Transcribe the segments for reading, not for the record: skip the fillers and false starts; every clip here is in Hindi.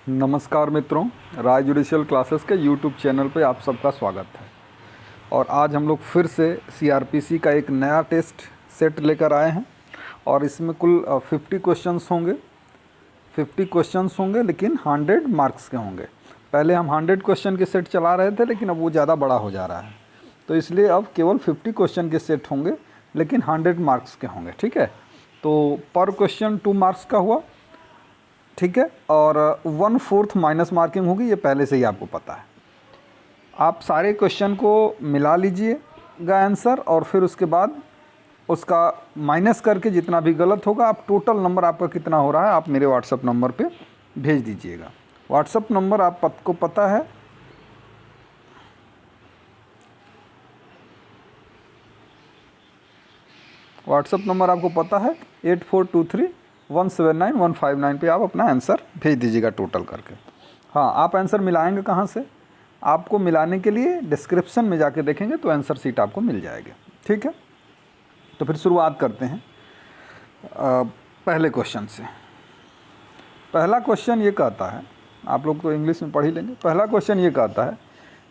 नमस्कार मित्रों, राय जुडिशियल क्लासेस के यूट्यूब चैनल पे आप सबका स्वागत है। और आज हम लोग फिर से सीआरपीसी का एक नया टेस्ट सेट लेकर आए हैं और इसमें कुल 50 क्वेश्चंस होंगे। 50 क्वेश्चंस होंगे लेकिन 100 मार्क्स के होंगे। पहले हम 100 क्वेश्चन के सेट चला रहे थे लेकिन अब वो ज़्यादा बड़ा हो जा रहा है, तो इसलिए अब केवल 50 क्वेश्चन के सेट होंगे लेकिन 100 मार्क्स के होंगे। ठीक है, तो पर क्वेश्चन 2 मार्क्स का हुआ। ठीक है, और 1/4 माइनस मार्किंग होगी, ये पहले से ही आपको पता है। आप सारे क्वेश्चन को मिला लीजिएगा आंसर, और फिर उसके बाद उसका माइनस करके जितना भी गलत होगा, आप टोटल नंबर आपका कितना हो रहा है आप मेरे व्हाट्सएप नंबर पे भेज दीजिएगा। व्हाट्सएप नंबर आपको पता है, व्हाट्सएप नंबर आपको पता है 8423179159 पे आप अपना आंसर भेज दीजिएगा टोटल करके। हाँ, आप आंसर मिलाएंगे कहाँ से? आपको मिलाने के लिए डिस्क्रिप्शन में जाके देखेंगे तो आंसर सीट आपको मिल जाएगी। ठीक है, तो फिर शुरुआत करते हैं पहले क्वेश्चन से। पहला क्वेश्चन ये कहता है, आप लोग तो इंग्लिश में पढ़ ही लेंगे। पहला क्वेश्चन ये कहता है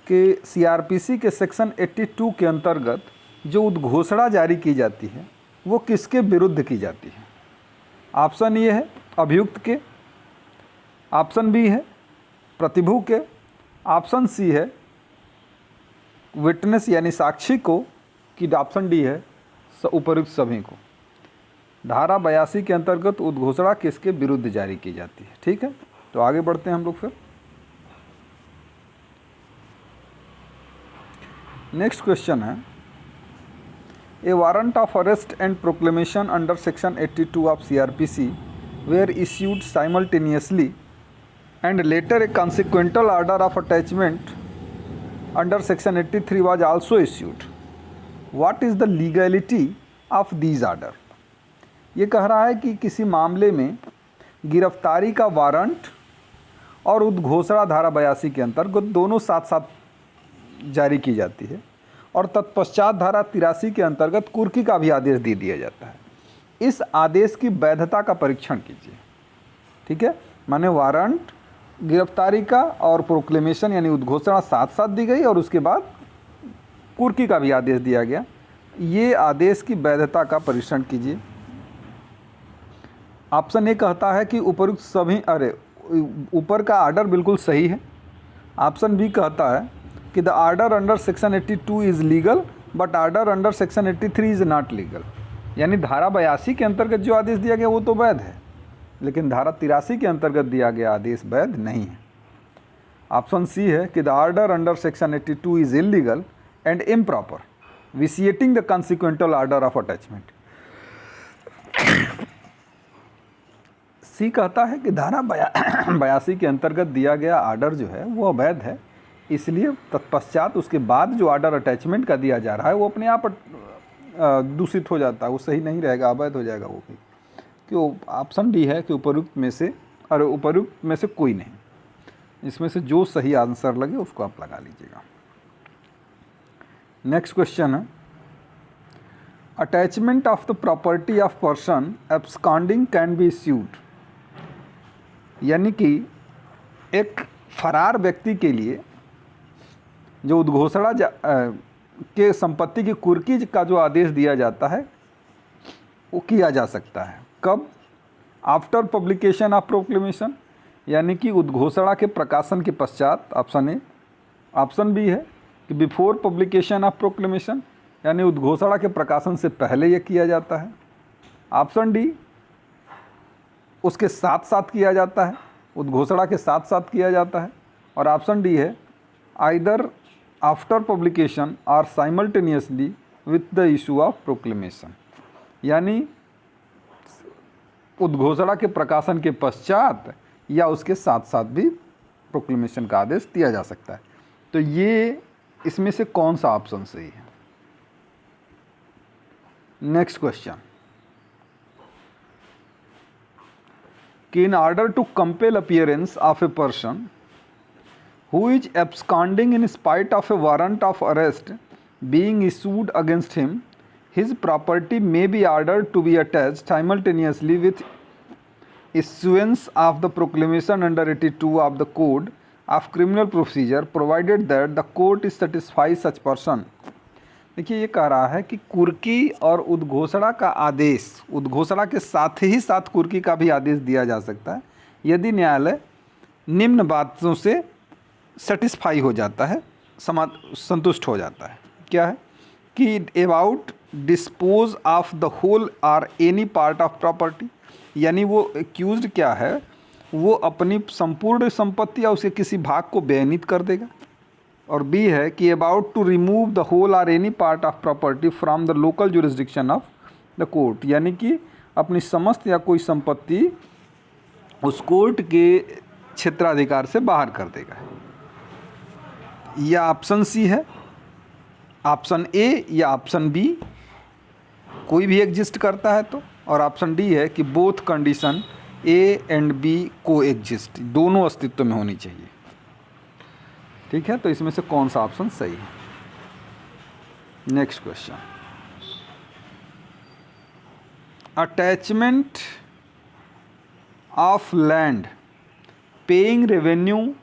कि सीआरपीसी के सेक्शन 82 के अंतर्गत जो उद्घोषणा जारी की जाती है वो किसके विरुद्ध की जाती है? ऑप्शन ए है अभियुक्त के, ऑप्शन बी है प्रतिभू के, ऑप्शन सी है विटनेस यानी साक्षी को, कि ऑप्शन डी है उपयुक्त सभी को। धारा 82 के अंतर्गत उद्घोषणा किसके विरुद्ध जारी की जाती है? ठीक है, तो आगे बढ़ते हैं हम लोग फिर। नेक्स्ट क्वेश्चन है, A warrant of arrest and proclamation under section 82 of CRPC were issued simultaneously and later a consequential order of attachment under section 83 was also issued. What is the legality of these order? ये कह रहा है कि किसी मामले में गिरफ्तारी का वारंट और उद्घोषणा धारा 82 के अंतर्गत दोनों साथ साथ जारी की जाती है और तत्पश्चात धारा 83 के अंतर्गत कुर्की का भी आदेश दे दिया जाता है। इस आदेश की वैधता का परीक्षण कीजिए। ठीक है, माने वारंट, गिरफ्तारी का और प्रोक्लेमेशन यानी उद्घोषणा साथ साथ दी गई और उसके बाद कुर्की का भी आदेश दिया गया। ये आदेश की वैधता का परीक्षण कीजिए। ऑप्शन ए कहता है कि उपयुक्त सभी, ऊपर का आर्डर बिल्कुल सही है। ऑप्शन बी कहता है कि the order under section 82 is legal but order under section 83 is not legal, यानी धारा 82 के अंतर्गत जो आदेश दिया गया वो तो वैध है, लेकिन धारा 83 के अंतर्गत दिया गया आदेश वैध नहीं है। ऑप्शन सी है कि the order under section 82 is illegal and improper vitiating the consequential order of attachment. C कहता है कि धारा 82 के अंतर्गत दिया गया आर्डर जो है वो अवैध है, इसलिए तत्पश्चात उसके बाद जो आर्डर अटैचमेंट का दिया जा रहा है वो अपने आप दूषित हो जाता है, वो सही नहीं रहेगा, अवैध हो जाएगा वो भी। क्यों? ऑप्शन डी है कि उपयुक्त में से कोई नहीं। इसमें से जो सही आंसर लगे उसको आप लगा लीजिएगा। नेक्स्ट क्वेश्चन है, attachment of the property of person absconding can be issued, यानी कि एक फरार व्यक्ति के लिए जो उद्घोषणा के संपत्ति की कुर्की का जो आदेश दिया जाता है वो किया जा सकता है। कब? आफ्टर पब्लिकेशन ऑफ प्रोक्लेमेशन, यानी कि उद्घोषणा के प्रकाशन के पश्चात, ऑप्शन ए। ऑप्शन बी है कि बिफोर पब्लिकेशन ऑफ प्रोक्लेमेशन, यानी उद्घोषणा के प्रकाशन से पहले ये किया जाता है। ऑप्शन डी, उसके साथ साथ किया जाता है, उद्घोषणा के साथ साथ किया जाता है। और ऑप्शन डी है आइदर आफ्टर पब्लिकेशन और simultaneously with the issue of proclamation, यानी उद्घोषणा के प्रकाशन के पश्चात या उसके साथ साथ भी प्रोक्लेमेशन का आदेश दिया जा सकता है। तो ये इसमें से कौन सा ऑप्शन सही है? नेक्स्ट क्वेश्चन, कि in order to compel appearance of a person who is absconding in spite of a warrant of arrest being issued against him, his property may be ordered to be attached simultaneously with issuance of the proclamation under 82 of the code of criminal procedure provided that the court is satisfies such person। देखिए ये कह रहा है कि कुर्की और उद्घोषणा का आदेश, उद्घोषणा के साथ ही साथ कुर्की का भी आदेश दिया जा सकता है यदि न्यायालय निम्न बातों से सेटिस्फाई हो जाता है, संतुष्ट हो जाता है। क्या है कि about dispose of the whole or any part of property, यानी वो एक्यूज्ड क्या है, वो अपनी संपूर्ण संपत्ति या उसके किसी भाग को बेअनित कर देगा। और बी है कि about to remove the whole or any part of property from the local jurisdiction of the court, यानी कि अपनी समस्त या कोई संपत्ति उस कोर्ट के क्षेत्राधिकार से बाहर कर देगा। या ऑप्शन सी है, ऑप्शन ए या ऑप्शन बी कोई भी एग्जिस्ट करता है तो, और ऑप्शन डी है कि both condition A and B को एग्जिस्ट, दोनों अस्तित्व में होनी चाहिए। ठीक है, तो इसमें से कौन सा ऑप्शन सही है। Next question, attachment of land paying revenue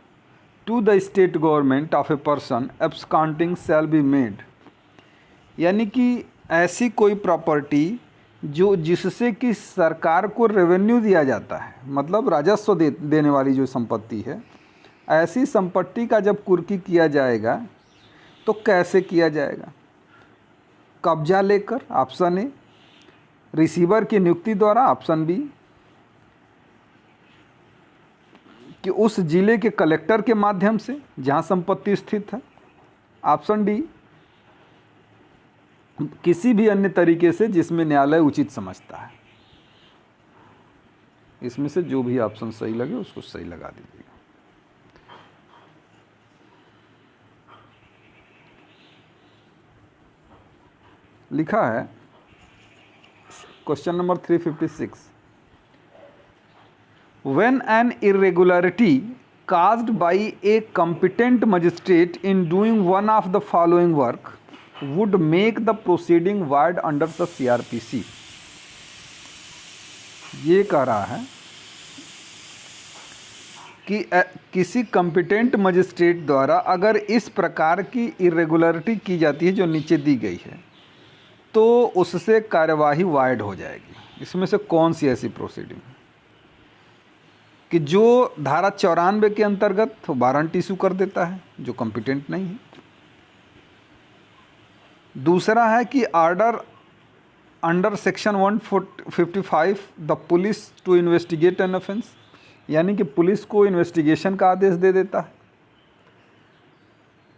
to the state government of a person absconding shall be made, यानी कि ऐसी कोई प्रॉपर्टी जो जिससे कि सरकार को रेवेन्यू दिया जाता है, मतलब राजस्व देने वाली जो संपत्ति है, ऐसी संपत्ति का जब कुर्की किया जाएगा तो कैसे किया जाएगा। कब्जा लेकर, ऑप्शन ए, रिसीवर की नियुक्ति द्वारा, ऑप्शन बी, कि उस जिले के कलेक्टर के माध्यम से जहां संपत्ति स्थित है, ऑप्शन डी, किसी भी अन्य तरीके से जिसमें न्यायालय उचित समझता है। इसमें से जो भी ऑप्शन सही लगे उसको सही लगा दीजिएगा। लिखा है question number 356, when an irregularity caused by a competent magistrate in doing one of the following work would make the proceeding void under the CRPC। ये कह रहा है कि किसी कॉम्पिटेंट मजिस्ट्रेट द्वारा अगर इस प्रकार की इरेगुलरिटी की जाती है जो नीचे दी गई है तो उससे कार्यवाही वाइड हो जाएगी। इसमें से कौन सी ऐसी प्रोसीडिंग कि जो धारा 94 के अंतर्गत वारंट इशू कर देता है जो कॉम्पिटेंट नहीं है। दूसरा है कि order under section 155 the police to investigate an offence, यानी कि पुलिस को इन्वेस्टिगेशन का आदेश दे देता है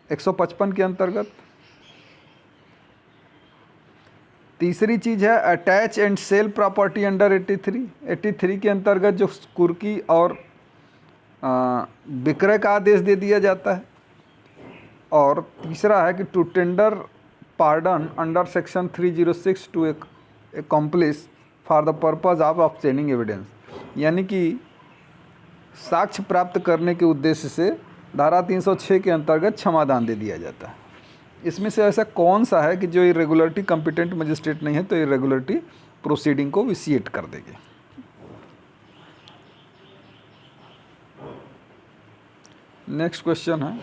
155 के अंतर्गत। तीसरी चीज़ है attach and sell property under 83 के अंतर्गत जो कुर्की और विक्रय का आदेश दे दिया जाता है। और तीसरा है कि to tender pardon under section 306 to accomplish for the purpose of obtaining evidence, यानी कि साक्ष्य प्राप्त करने के उद्देश्य से धारा 306 के अंतर्गत क्षमादान दे दिया जाता है। इसमें से ऐसा कौन सा है कि जो इरेगुलरिटी कॉम्पिटेंट मजिस्ट्रेट नहीं है तो इरेगुलरिटी प्रोसीडिंग को विसिएट कर देगी। नेक्स्ट क्वेश्चन है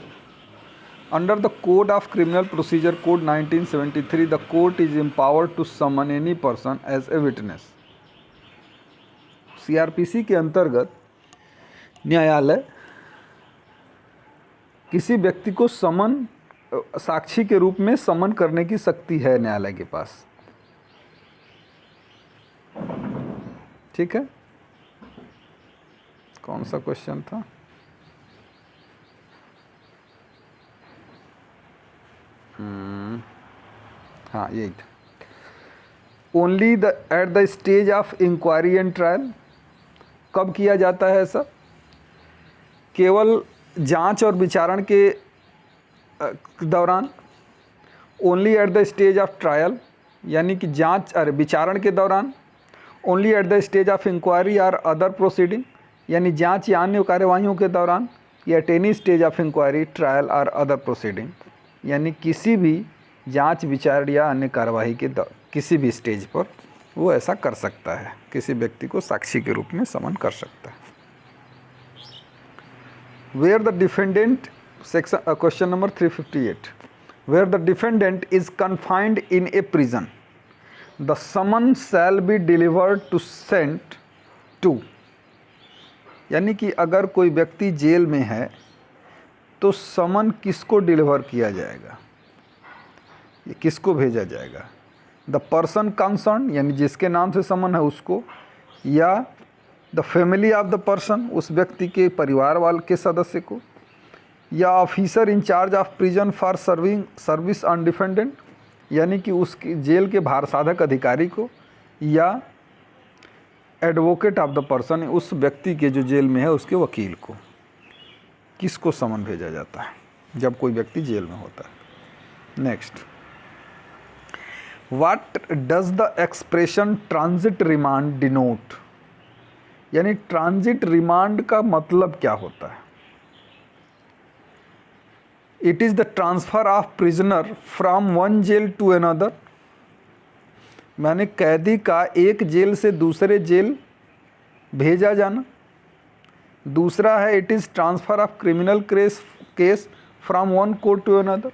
under the code of criminal procedure code 1973 the court is empowered to summon any person as a witness. CRPC के अंतर्गत न्यायालय किसी व्यक्ति को समन साक्षी के रूप में समन करने की शक्ति है न्यायालय के पास। ठीक है, कौन सा क्वेश्चन था? हाँ यही था। Only at the stage of inquiry and trial, कब किया जाता है ऐसा? केवल जांच और विचारण के दौरान। Only at the stage of trial, यानी कि जांच और विचारण के दौरान। Only at the stage of inquiry और अदर प्रोसीडिंग, यानी जांच या अन्य कार्यवाहियों के दौरान। या at any stage of inquiry trial और अदर प्रोसीडिंग, यानी किसी भी जांच विचार या अन्य कार्यवाही के किसी भी स्टेज पर वो ऐसा कर सकता है, किसी व्यक्ति को साक्षी के रूप में समन कर सकता है। Where the defendant, section question number 358, where the defendant is confined in a prison the summon shall be delivered to sent to. यानी कि अगर कोई व्यक्ति जेल में है तो समन किसको डिलीवर किया जाएगा, ये किसको भेजा जाएगा? द पर्सन कंसर्न, यानी जिसके नाम से समन है उसको, या the family of the person, उस व्यक्ति के परिवार वाले के सदस्य को, या officer in charge of prison for serving service on defendant, यानी कि उसकी जेल के भारसाधक अधिकारी को, या एडवोकेट ऑफ द पर्सन, उस व्यक्ति के जो जेल में है उसके वकील को। किसको समन भेजा जाता है जब कोई व्यक्ति जेल में होता है? Next, what does the expression transit remand denote? यानी ट्रांजिट रिमांड का मतलब क्या होता है? It is the transfer of prisoner from one jail to another, माने कैदी का एक जेल से दूसरे जेल भेजा जाना। दूसरा है it is transfer of criminal case from one court to another.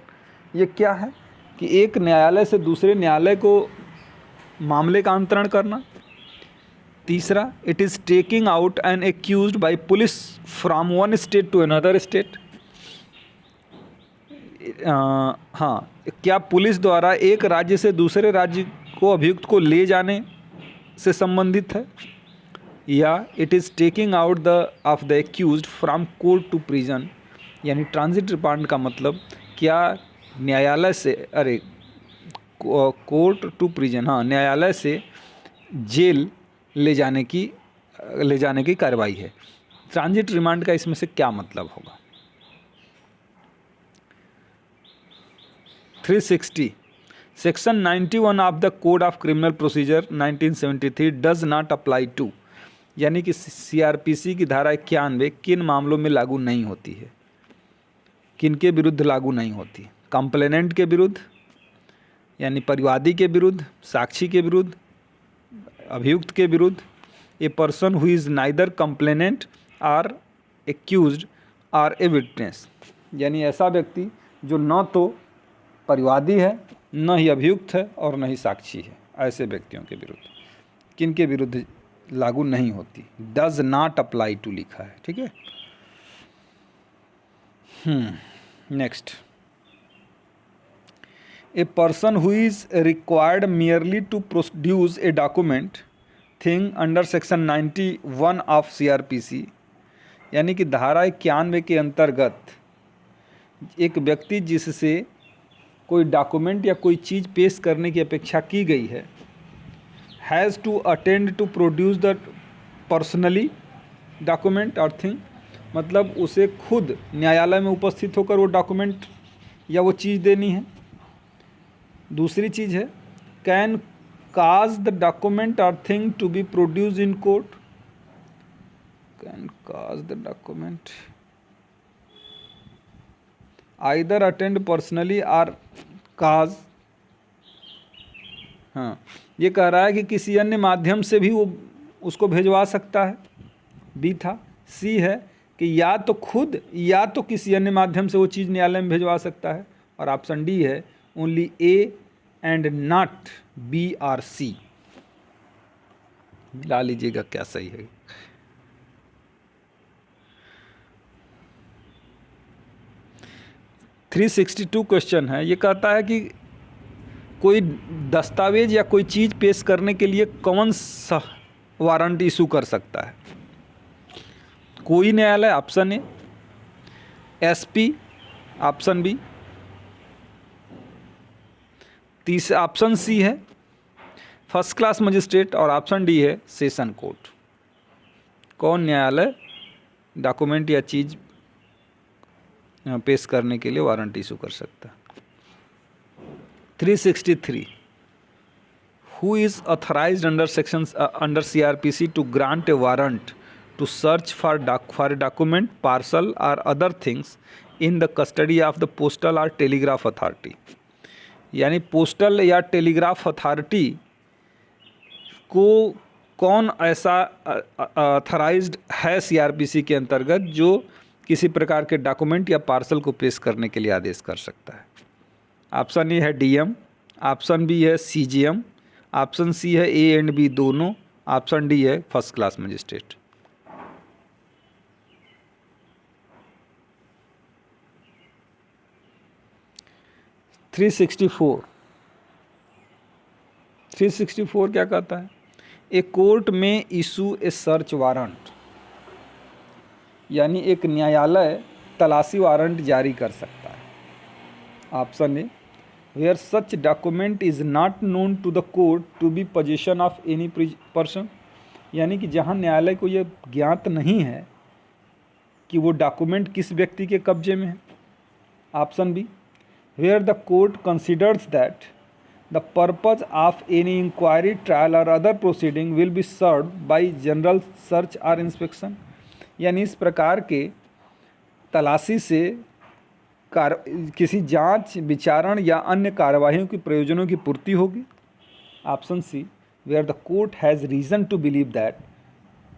ये क्या है कि एक न्यायालय से दूसरे न्यायालय को मामले का अंतरण करना। तीसरा, it is taking out an accused by police from one state to another state. हाँ, क्या पुलिस द्वारा एक राज्य से दूसरे राज्य को अभियुक्त को ले जाने से संबंधित है। या it is taking out the of the accused from court to prison, यानी ट्रांजिट रिमांड का मतलब क्या न्यायालय से, अरे कोर्ट टू प्रिजन, हाँ, न्यायालय से जेल ले जाने की कार्रवाई है। ट्रांजिट रिमांड का इसमें से क्या मतलब होगा? 360 section 91 of the code of criminal procedure 1973 does not apply to, यानी कि सीआरपीसी की धारा 91 किन मामलों में लागू नहीं होती है, किन के विरुद्ध लागू नहीं होती? कंप्लेनेंट के विरुद्ध, यानी परिवादी के विरुद्ध, साक्षी के विरुद्ध, अभियुक्त के विरुद्ध। A person who is neither complainant or accused or a witness, यानी ऐसा व्यक्ति जो न तो परिवादी है, न ही अभियुक्त है और न ही साक्षी है, ऐसे व्यक्तियों के विरुद्ध किन के विरुद्ध लागू नहीं होती? डज नॉट अप्लाई टू लिखा है, ठीक है। Next, a person who is required merely to produce a document thing under section 91 of CrPC, यानी कि धारा 91 के अंतर्गत एक व्यक्ति जिससे कोई डॉक्यूमेंट या कोई चीज़ पेश करने की अपेक्षा की गई है, has to attend to produce the personally document और थिंग, मतलब उसे खुद न्यायालय में उपस्थित होकर वो डॉक्यूमेंट या वो चीज़ देनी है। दूसरी चीज़ है कैन काज द डॉक्यूमेंट और thing to be produce in court, can cause the document either attend personally और काज। हाँ, ये कह रहा है कि किसी अन्य माध्यम से भी वो उसको भिजवा सकता है, बी था। सी है कि या तो खुद या तो किसी अन्य माध्यम से वो चीज़ न्यायालय में भिजवा सकता है, और ऑप्शन डी है only A and not be और सी। मिला लीजिएगा क्या सही है। थ्री 362 क्वेश्चन है, ये कहता है कि कोई दस्तावेज या कोई चीज़ पेश करने के लिए कौन सा वारंट इशू कर सकता है? कोई न्यायालय, option A, SP, option B, तीसरा ऑप्शन सी है फर्स्ट क्लास मजिस्ट्रेट, और ऑप्शन डी है सेशन कोर्ट। कौन न्यायालय डॉक्यूमेंट या चीज़ पेश करने के लिए वारंट इशू कर सकता है? 363 who is authorized under sections under CrPC to grant a warrant to search for a document, parcel और other things in the custody of the postal और टेलीग्राफ अथॉरिटी, यानी पोस्टल या टेलीग्राफ अथॉरिटी को कौन ऐसा ऑथराइज्ड है सीआरपीसी के अंतर्गत जो किसी प्रकार के डॉक्यूमेंट या पार्सल को पेश करने के लिए आदेश कर सकता है? ऑप्शन ए है डीएम, ऑप्शन बी है सीजीएम, ऑप्शन सी है ए एंड बी दोनों, ऑप्शन डी है first class magistrate. Three sixty four क्या कहता है? ए कोर्ट में इशू ए सर्च वारंट, यानी एक न्यायालय तलाशी वारंट जारी कर सकता है। Option A where such document is not known to the court to be position of any person, यानी कि जहां न्यायालय को यह ज्ञात नहीं है कि वो डॉक्यूमेंट किस व्यक्ति के कब्जे में है। Option B where the court considers that the purpose of any inquiry, trial और other proceeding will be served by general search और इंस्पेक्शन, यानी इस प्रकार के तलाशी से किसी जांच, विचारण या अन्य कार्यवाहियों की प्रयोजनों की पूर्ति होगी। Option C where the court has reason to believe that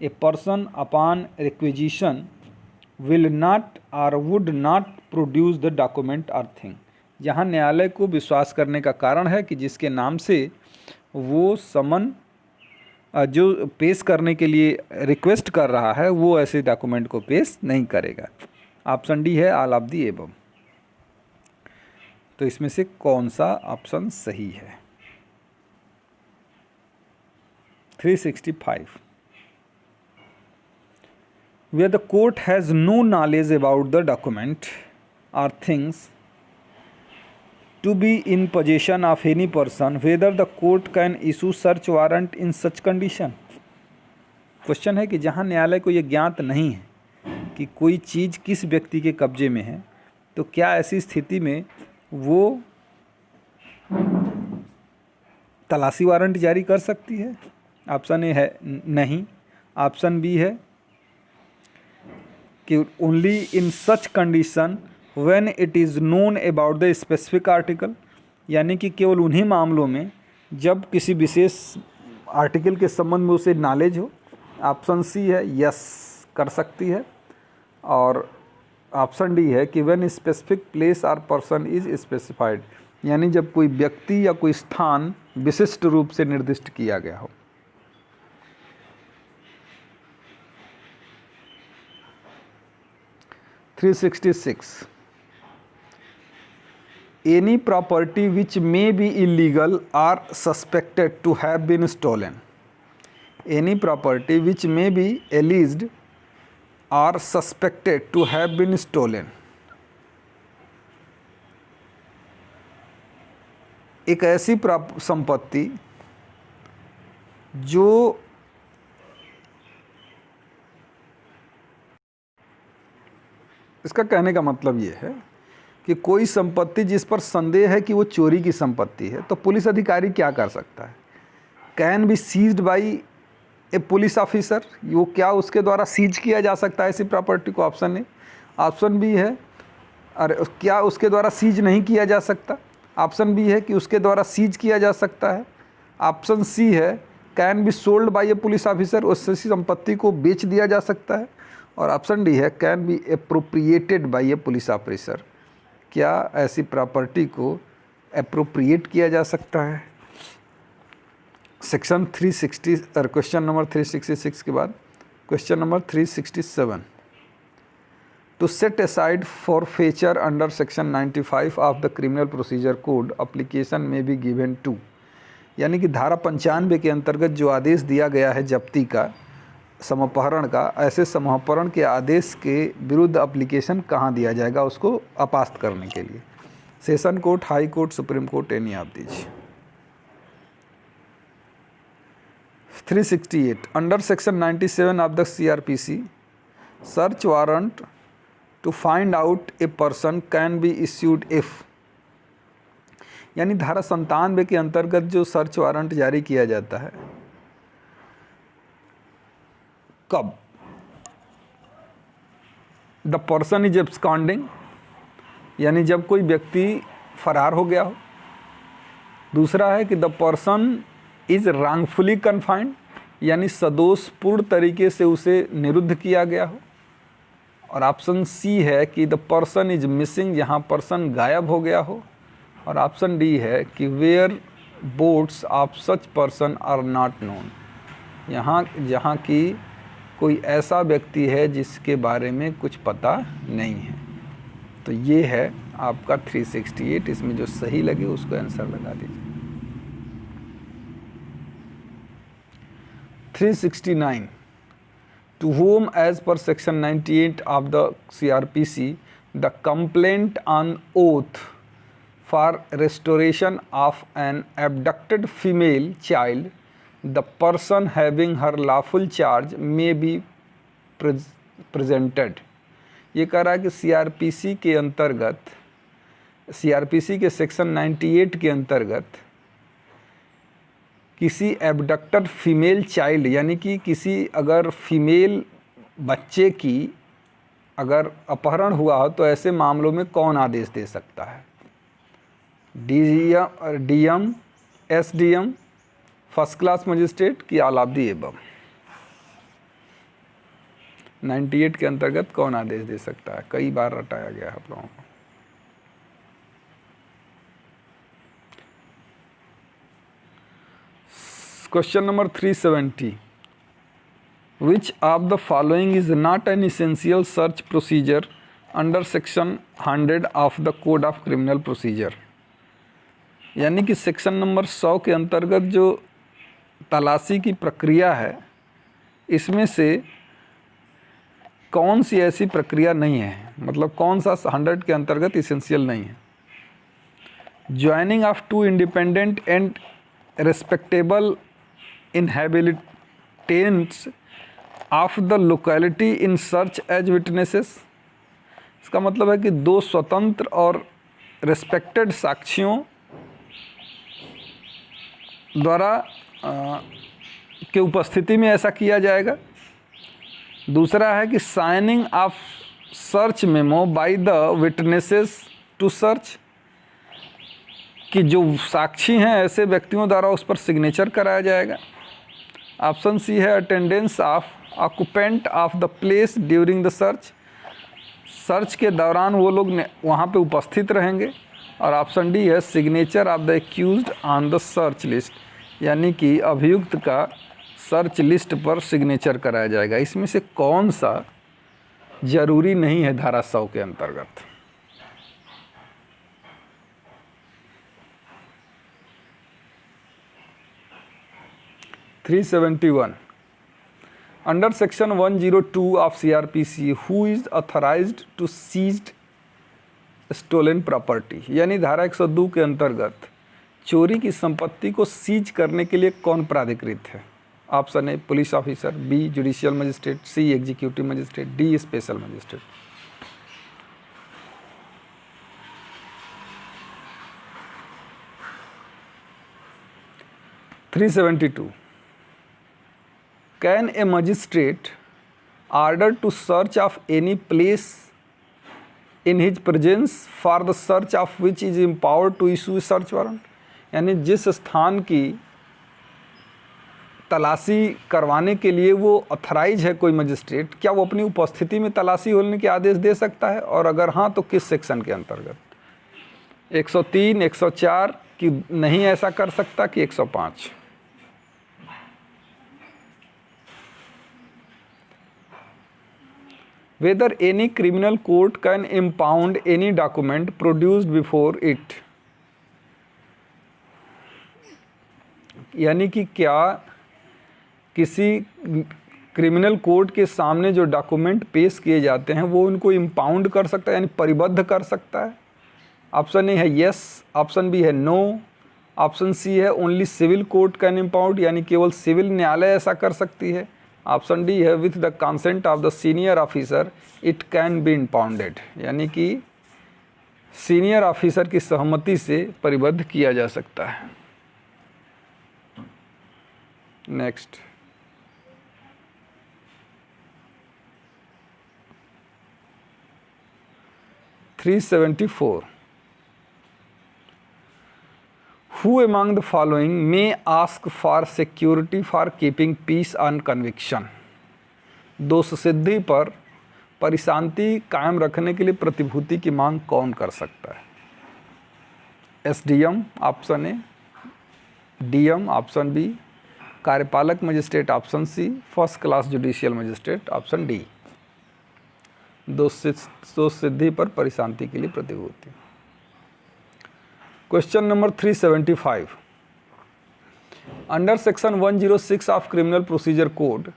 a person upon requisition will not और would not produce the document और थिंग, जहां न्यायालय को विश्वास करने का कारण है कि जिसके नाम से वो समन जो पेश करने के लिए रिक्वेस्ट कर रहा है वो ऐसे डॉक्यूमेंट को पेश नहीं करेगा। ऑप्शन डी है ऑल ऑफ दी एबव। तो इसमें से कौन सा ऑप्शन सही है? 365 where the court has no knowledge about the document or things to be in possession of any person, whether the court can issue search warrant in such condition। Question है कि जहां न्यायालय को यह ज्ञात नहीं है कि कोई चीज़ किस व्यक्ति के कब्जे में है, तो क्या ऐसी स्थिति में वो तलाशी वारंट जारी कर सकती है? ऑप्शन ए है नहीं, ऑप्शन बी है कि only in such condition when it is known about the specific article, यानी कि केवल उन्हीं मामलों में जब किसी विशेष आर्टिकल के संबंध में उसे नॉलेज हो। ऑप्शन सी है यस कर सकती है, और ऑप्शन डी है कि व्हेन स्पेसिफिक प्लेस और पर्सन इज स्पेसिफाइड, यानी जब कोई व्यक्ति या कोई स्थान विशिष्ट रूप से निर्दिष्ट किया गया हो। Any property which may be illegal or suspected to have been stolen, any property which may be alleged or suspected to have been stolen, एक ऐसी संपत्ति जो इसका कहने का मतलब ये है कि कोई संपत्ति जिस पर संदेह है कि वो चोरी की संपत्ति है, तो पुलिस अधिकारी क्या कर सकता है? Can be seized by a police officer, वो क्या उसके द्वारा सीज किया जा सकता है ऐसी प्रॉपर्टी को? Option A. ऑप्शन बी है अरे क्या उसके द्वारा सीज नहीं किया जा सकता? ऑप्शन बी है कि उसके द्वारा सीज किया जा सकता है। ऑप्शन सी है can be sold by a police officer, उस संपत्ति को बेच दिया जा सकता है। और ऑप्शन डी है can B appropriated by a police officer, क्या ऐसी प्रॉपर्टी को अप्रोप्रिएट किया जा सकता है? सेक्शन 360 और क्वेश्चन नंबर 366 के बाद question number 367, to set aside forfeiture under section 95 of the criminal procedure code application में बी गिवन टू, यानी कि धारा 95 के अंतर्गत जो आदेश दिया गया है जब्ती का, समपहरण का, ऐसे समपहरण के आदेश के विरुद्ध एप्लीकेशन कहाँ दिया जाएगा उसको अपास्त करने के लिए? Session court, high court, supreme court, any of these. 368 under section 97 of the CRPC search warrant to find out a person can be issued if, यानी धारा 97 के अंतर्गत जो सर्च वारंट जारी किया जाता है कब? द पर्सन इज एब्सकॉन्डिंग, यानी जब कोई व्यक्ति फरार हो गया हो। दूसरा है कि the person is wrongfully confined, यानी सदोषपूर्ण तरीके से उसे निरुद्ध किया गया हो। और ऑप्शन सी है कि द पर्सन इज मिसिंग, यहाँ पर्सन गायब हो गया हो। और ऑप्शन डी है कि whereabouts of such person are not known, यहाँ जहाँ की कोई ऐसा व्यक्ति है जिसके बारे में कुछ पता नहीं है। तो ये है आपका 368। इसमें जो सही लगे उसको आंसर लगा दीजिए। 369, to whom as per section 98 of the CRPC the complaint on oath for restoration of an abducted female child, the person having her lawful charge may be presented। ये कह रहा है कि CRPC के अंतर्गत, CRPC के सेक्शन 98 के अंतर्गत किसी एबडक्टेड फीमेल चाइल्ड, यानी कि किसी अगर फीमेल बच्चे की अगर अपहरण हुआ हो तो ऐसे मामलों में कौन आदेश दे सकता है? DM, SDM, first class magistrate की ऑल ऑफ दी एबव। 98 के अंतर्गत कौन आदेश दे सकता है? कई बार रटाया गया है आप लोगों को। Question number 370, which of the following is not an essential search procedure under section 100 of the code of criminal procedure. यानी कि सेक्शन नंबर 100 के अंतर्गत जो तलाशी की प्रक्रिया है, इसमें से कौन सी ऐसी प्रक्रिया नहीं है, मतलब कौन सा 100 के अंतर्गत इसेंशियल नहीं है? Joining of two independent and respectable inhabitants of the locality in search as witnesses। इसका मतलब है कि दो स्वतंत्र और रेस्पेक्टेड साक्षियों द्वारा के उपस्थिति में ऐसा किया जाएगा। दूसरा है कि signing of search memo by the witnesses to search, कि जो साक्षी हैं ऐसे व्यक्तियों द्वारा उस पर सिग्नेचर कराया जाएगा। ऑप्शन सी है attendance of occupant of the place during the search, search के दौरान वो लोग वहाँ पे उपस्थित रहेंगे। और ऑप्शन डी है signature of the accused on the search list, यानी कि अभियुक्त का सर्च लिस्ट पर सिग्नेचर कराया जाएगा। इसमें से कौन सा जरूरी नहीं है धारा 100 के अंतर्गत? (371) Under section 102 of CRPC, who is authorized to seize stolen property? यानी धारा 102 के अंतर्गत चोरी की संपत्ति को सीज करने के लिए कौन प्राधिकृत है? Option A police officer, B judicial magistrate, C executive magistrate, D special magistrate. (372) Can a magistrate order to search of any place in his presence for the search of which is empowered to issue search warrant? यानी जिस स्थान की तलाशी करवाने के लिए वो ऑथराइज है कोई मजिस्ट्रेट, क्या वो अपनी उपस्थिति में तलाशी होने के आदेश दे सकता है? और अगर हाँ तो किस सेक्शन के अंतर्गत? 103, 104 कि नहीं ऐसा कर सकता, कि 105? Whether any criminal court can impound any document produced before it, यानी कि क्या किसी क्रिमिनल कोर्ट के सामने जो डॉक्यूमेंट पेश किए जाते हैं वो उनको इम्पाउंड कर सकता है, यानी परिबद्ध कर सकता है? ऑप्शन ए है यस, ऑप्शन बी है नो, ऑप्शन सी है only civil court can impound, यानी केवल सिविल न्यायालय ऐसा कर सकती है। ऑप्शन डी है with the consent of the senior officer it can be impounded, यानी कि सीनियर ऑफिसर की सहमति से परिबद्ध किया जा सकता है। Next, (374) who among the following may ask for security for keeping peace on conviction? दोष सिद्धि पर परिशांति कायम रखने के लिए प्रतिभूति की मांग कौन कर सकता है? SDM option A, DM option B, कार्यपालक magistrate option C, first class judicial magistrate option D. दोष सिद्धि पर परिशांति के लिए प्रतिभूति। Question number 375, under section 106 of criminal procedure code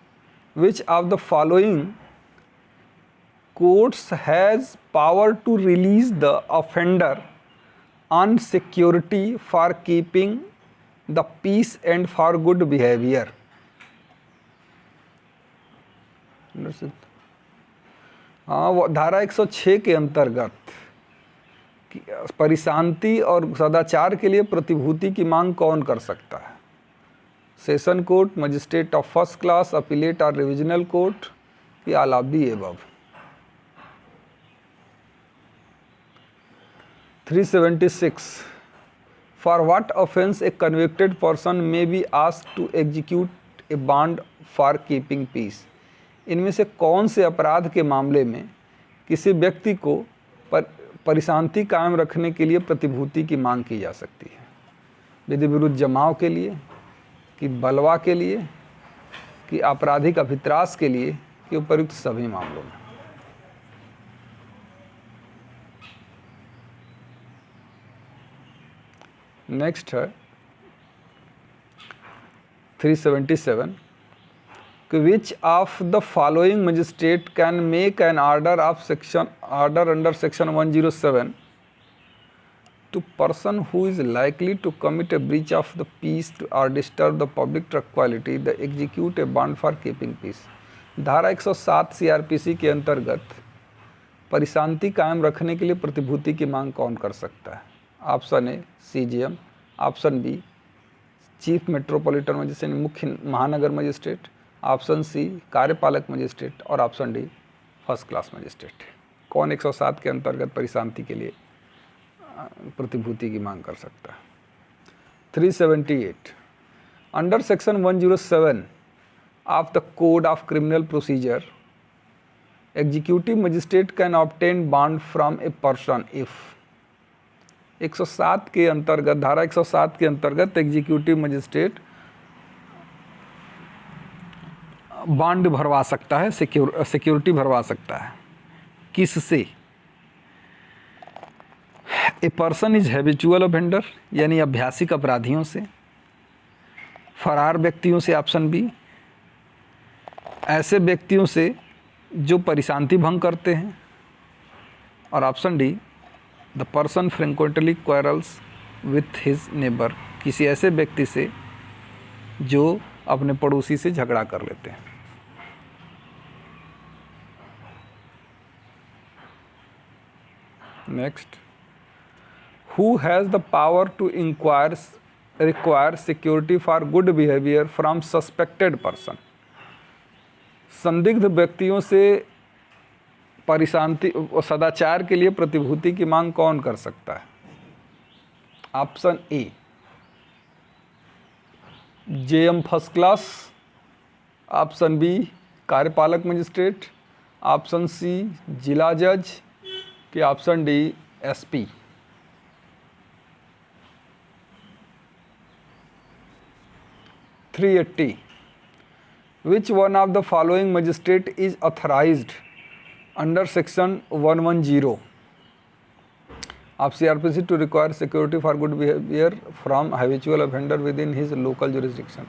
which of the following courts has power to release the offender on security for keeping the peace and for good behavior? हाँ, वो धारा 106 के अंतर्गत परिशांति और सदाचार के लिए प्रतिभूति की मांग कौन कर सकता है? Session court, magistrate of first class, appellate और रिविजनल कोर्ट, या all of the above? 376, for what offence a convicted person may be asked to execute a bond for keeping peace? इनमें से कौन से अपराध के मामले में किसी व्यक्ति को परिशांति कायम रखने के लिए प्रतिभूति की मांग की जा सकती है? विधि विरुद्ध जमाव के लिए, कि बलवा के लिए, कि आपराधिक अभित्रास के लिए, कि उपयुक्त सभी मामलों में? नेक्स्ट है 377, कि which of the following magistrate can make an order under section 107 to person who is likely to commit a breach of the peace or disturb the public tranquility, the execute a bond for keeping peace? धारा 107 सीआरपीसी के अंतर्गत परिशांति कायम रखने के लिए प्रतिभूति की मांग कौन कर सकता है? Option A CGM, option B chief metropolitan magistrate मुख्य महानगर मजिस्ट्रेट, ऑप्शन सी कार्यपालक मजिस्ट्रेट और option D first class magistrate. कौन 107 के अंतर्गत परिशांति के लिए प्रतिभूति की मांग कर सकता है? 378, under section 107 of the code of criminal procedure executive magistrate can obtain bond from a person if? 107 के अंतर्गत, धारा 107 के अंतर्गत एग्जीक्यूटिव मजिस्ट्रेट बॉन्ड भरवा सकता है, सिक्योरिटी भरवा सकता है। किससे? A person is habitual offender, यानी अभ्यासिक अपराधियों से, फरार व्यक्तियों से ऑप्शन बी, ऐसे व्यक्तियों से जो परिशांति भंग करते हैं, और option D the person frequently quarrels with his neighbour, किसी ऐसे व्यक्ति से जो अपने पड़ोसी से झगड़ा कर लेते हैं। Next, who has the power to require security for good behavior from suspected person? संदिग्ध व्यक्तियों से परिशांति और सदाचार के लिए प्रतिभूति की मांग कौन कर सकता है? Option A JM first class, option B कार्यपालक मजिस्ट्रेट, ऑप्शन सी जिला जज, कि option D SP? 380, which one of the following magistrate is authorized under section 110 of CRPC to require security for good behavior from habitual offender within his local jurisdiction?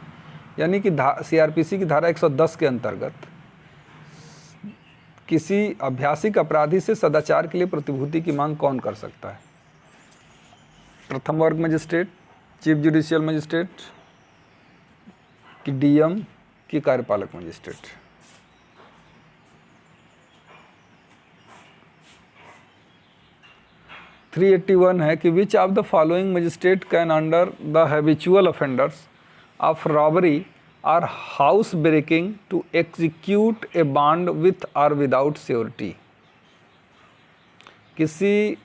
यानी कि CRPC की धारा 110 के अंतर्गत किसी अभ्यासिक अपराधी से सदाचार के लिए प्रतिभूति की मांग कौन कर सकता है? प्रथम वर्ग मजिस्ट्रेट, चीफ जुडिशियल मजिस्ट्रेट, कि डीएम, कि कार्यपालक मजिस्ट्रेट? थ्री 381 है कि which of the following magistrate can under the habitual offenders of robbery और house breaking to execute a bond with और विदाउट श्योरिटी? किसी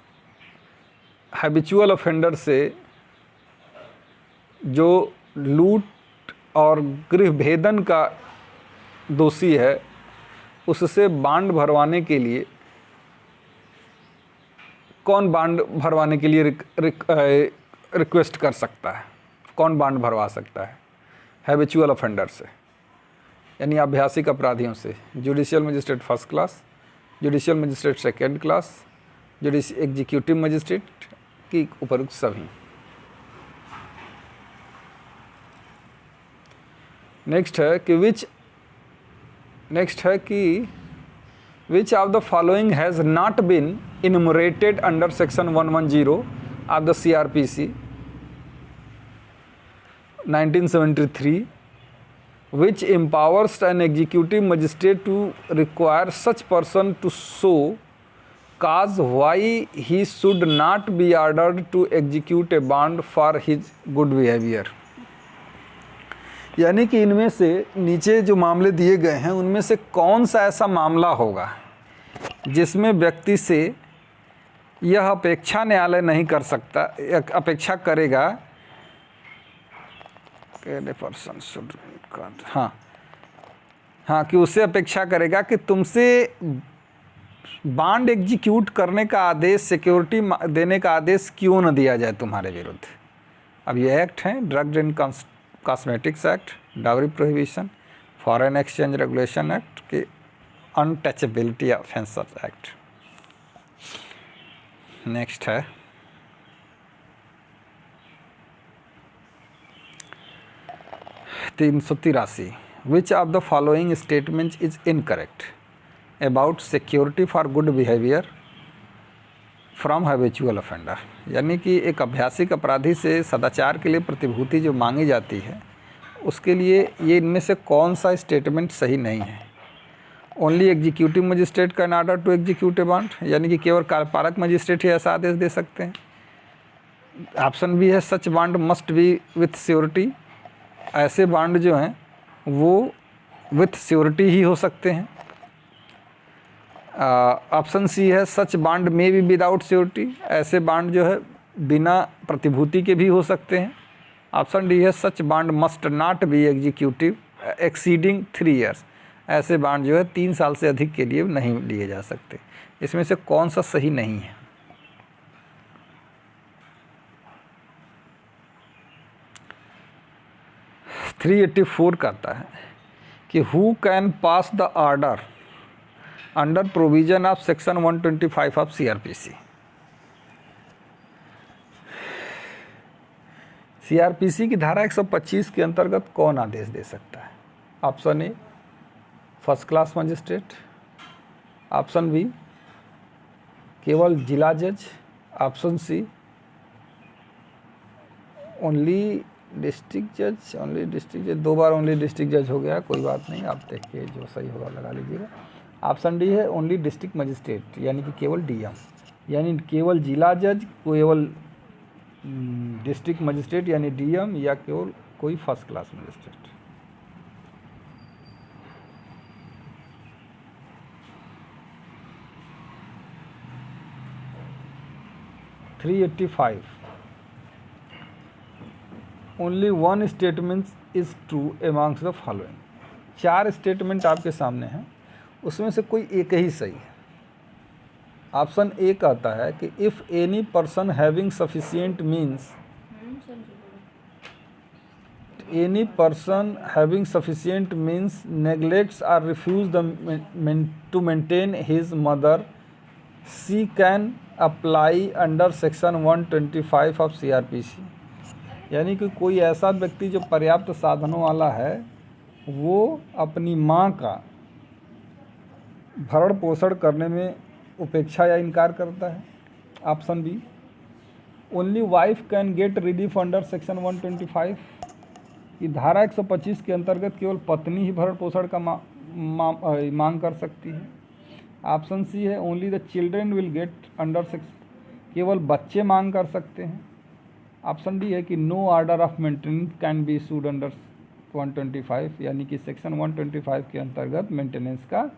हैबिचुअल ऑफेंडर से जो लूट और गृह भेदन का दोषी है उससे बांड भरवाने के लिए कौन बांड भरवाने के लिए रिक्वेस्ट कर सकता है, कौन बांड भरवा सकता है? हैबिचुअल ऑफेंडर से, यानी अभ्यासिक अपराधियों से, judicial magistrate first class, judicial magistrate second class, executive magistrate की उपरुक्त सभी। नेक्स्ट है कि which of the following has not been enumerated under section 110 of the CRPC 1973 which empowers an executive magistrate to require such person to show cause why he should not be ordered to execute a bond for his good behavior। यानी कि इनमें से नीचे जो मामले दिए गए हैं उनमें से कौन सा ऐसा मामला होगा जिसमें व्यक्ति से यह अपेक्षा न्यायालय नहीं कर सकता, अपेक्षा करेगा पर्सन शुड, हाँ कि उससे अपेक्षा करेगा कि तुमसे बांड एग्जीक्यूट करने का आदेश, सिक्योरिटी देने का आदेश क्यों न दिया जाए तुम्हारे विरुद्ध। अब ये एक्ट हैं drug and cosmetics act, dowry prohibition, foreign exchange regulation act के अनटचेबिलिटी ऑफेंसेस एक्ट। नेक्स्ट है 383 विच of the following statement is incorrect about security for good behaviour from habitual offender. यानी कि एक अभ्यासिक अपराधी से सदाचार के लिए प्रतिभूति जो मांगी जाती है उसके लिए ये इनमें से कौन सा स्टेटमेंट सही नहीं है। Only executive magistrate can order to execute a bond, यानी कि केवल कार्यपालक मजिस्ट्रेट ही ऐसा आदेश दे सकते हैं। ऑप्शन बी है such bond must be with surety, ऐसे बॉन्ड जो हैं वो विथ श्योरिटी ही हो सकते हैं। ऑप्शन सी है such bond may be without surety, ऐसे बॉन्ड जो है बिना प्रतिभूति के भी हो सकते हैं। ऑप्शन डी है such bond must not be executive exceeding 3 years, ऐसे बॉन्ड जो है 3 साल से अधिक के लिए नहीं लिए जा सकते। इसमें से कौन सा सही नहीं है? – 384 कहता है कि who can pass the order under provision of section 125 of CRPC। CRPC की धारा 125 के अंतर्गत कौन आदेश दे सकता है? Option A first class magistrate, option B केवल जिला जज, ऑप्शन सी ओनली डिस्ट्रिक्ट जज, 2 बार ओनली डिस्ट्रिक्ट जज हो गया, कोई बात नहीं, आप देख के जो सही होगा लगा लीजिएगा। ऑप्शन डी है ओनली डिस्ट्रिक्ट मजिस्ट्रेट, यानी कि केवल DM, यानी केवल जिला जज, केवल डिस्ट्रिक्ट मजिस्ट्रेट यानी DM, या केवल कोई first class magistrate. Only one statement is true amongst the following. 4 statement आपके सामने हैं, उसमें से कोई एक ही सही है। ऑप्शन ए कहता है कि if any person having sufficient means, any person having sufficient means neglects और refuse to maintain his mother, she can apply under section 125 of CRPC। यानी कि कोई ऐसा व्यक्ति जो पर्याप्त साधनों वाला है वो अपनी माँ का भरण पोषण करने में उपेक्षा या इनकार करता है। Option B only wife can get relief under section 125, की धारा 125 के अंतर्गत केवल पत्नी ही भरण पोषण का मांग कर सकती है। ऑप्शन सी है only the children will get under section, केवल बच्चे मांग कर सकते हैं। ऑप्शन डी है कि no order of maintenance can be issued under 125, यानी कि सेक्शन 125 के अंतर्गत मेंटेनेंस का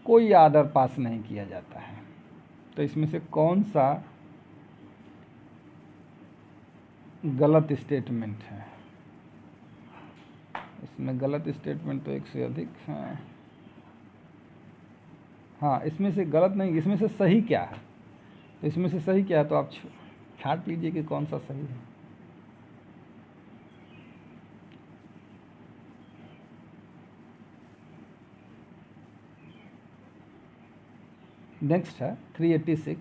कोई आर्डर पास नहीं किया जाता है। तो इसमें से कौन सा गलत स्टेटमेंट है? इसमें गलत स्टेटमेंट तो एक से अधिक है। हाँ, इसमें से गलत नहीं, इसमें से सही क्या है, तो इसमें से सही क्या है तो आप छांट लीजिए कि कौन सा सही है। नेक्स्ट है 386,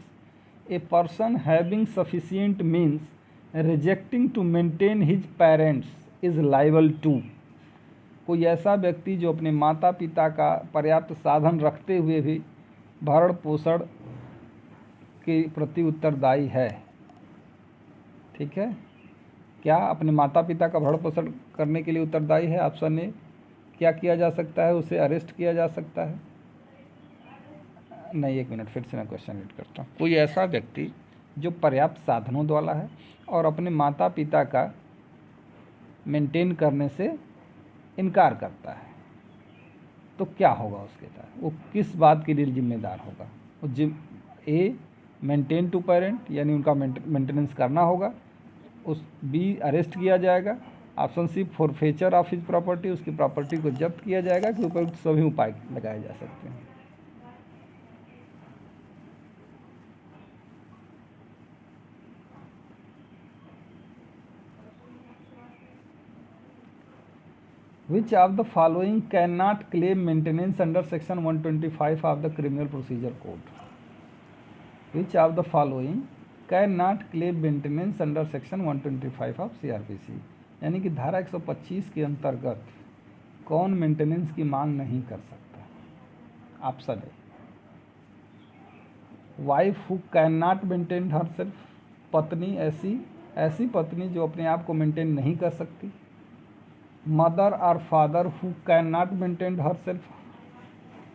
a person having sufficient means rejecting to maintain his parents is liable to. कोई ऐसा व्यक्ति जो अपने माता पिता का पर्याप्त साधन रखते हुए भी भरण पोषण के प्रति उत्तरदायी है। ठीक है, क्या अपने माता पिता का भरण पोषण करने के लिए उत्तरदायी है? ऑप्शन ए, क्या किया जा सकता है? उसे अरेस्ट किया जा सकता है। नहीं, एक मिनट, फिर से मैं क्वेश्चन रीड करता हूँ। कोई ऐसा व्यक्ति जो पर्याप्त साधनों वाला है और अपने माता पिता का मेंटेन करने से इनकार करता है, तो क्या होगा उसके साथ? वो किस बात के लिए जिम्मेदार होगा? वो ए, मेंटेन टू पेरेंट, यानी उनका मेंटेनेंस करना होगा। उस बी, अरेस्ट किया जाएगा। Option C, forfeiture of his property, उसकी प्रॉपर्टी को जब्त किया जाएगा। कि ऊपर सभी उपाय लगाए जा सकते हैं। Which of the following cannot claim maintenance under section 125 of the criminal procedure code? Which of the following cannot claim maintenance under section 125 of CRPC? यानी कि धारा 125 के अंतर्गत कौन मेंटेनेंस की मांग नहीं कर सकता? Option A, wife who can not maintain her self, पत्नी, ऐसी पत्नी जो अपने आप को मेंटेन नहीं कर सकती। मदर और father who can not maintain her self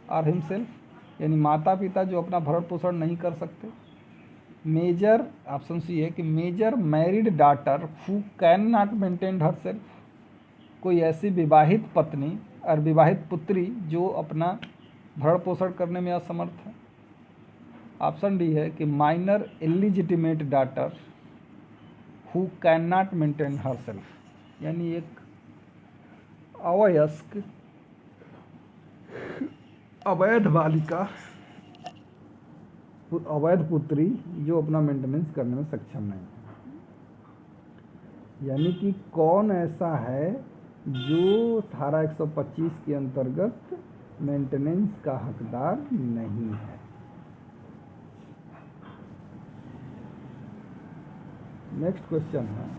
और हिमसेल्फ, यानी माता पिता जो अपना भरण पोषण नहीं कर सकते। मेजर, ऑप्शन सी है कि major married daughter who can not maintain herself, कोई ऐसी विवाहित पत्नी और विवाहित पुत्री जो अपना भरण पोषण करने में असमर्थ है। ऑप्शन डी है कि minor illegitimate daughter who can not maintain her self, यानी एक अवयस्क अवैध बालिका, अवैध पुत्री जो अपना मेंटेनेंस करने में सक्षम नहीं है। यानी कि कौन ऐसा है जो धारा 125 के अंतर्गत मेंटेनेंस का हकदार नहीं है? नेक्स्ट क्वेश्चन है,